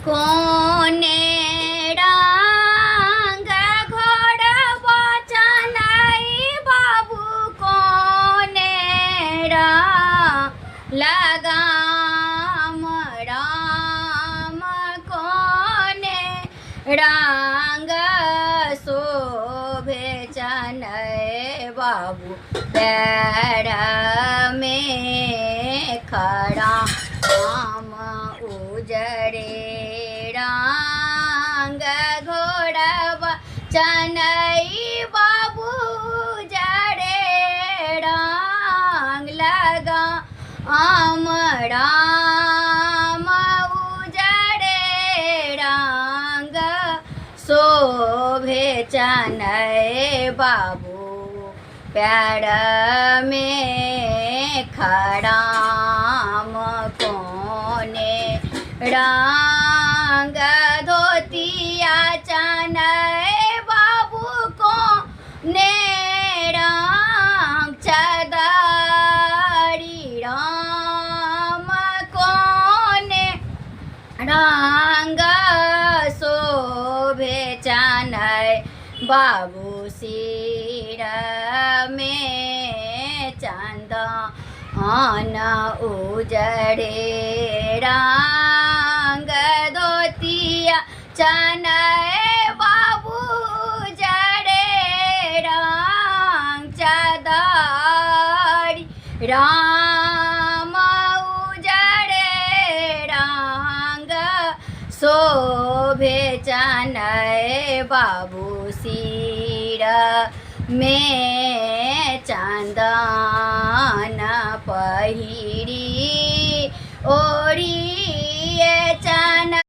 कोने डांग घोड़वा चनाई बाबू कोने डांग लगाम राम कोने डांग शोभे चनय बाबू पैर में खड़ा आम उजड़े डांग घोड़वा चनई बाबू जड़े डांग लगा आम राम उजड़े डांग शोभे चनय बाबू पैर में खड़ाम कोने डांग धोतिया चनय बाबू कोने डांग चदरी राम कोने डांग शोभे चनय बाबू सिर में चंदन उजड़े डांग धोतिया चनय बाबू जड़े डांग चदरी राम उजड़े डांग शोभे चनय बाबू सिर में चंदन पहिरी ओढ़ी चन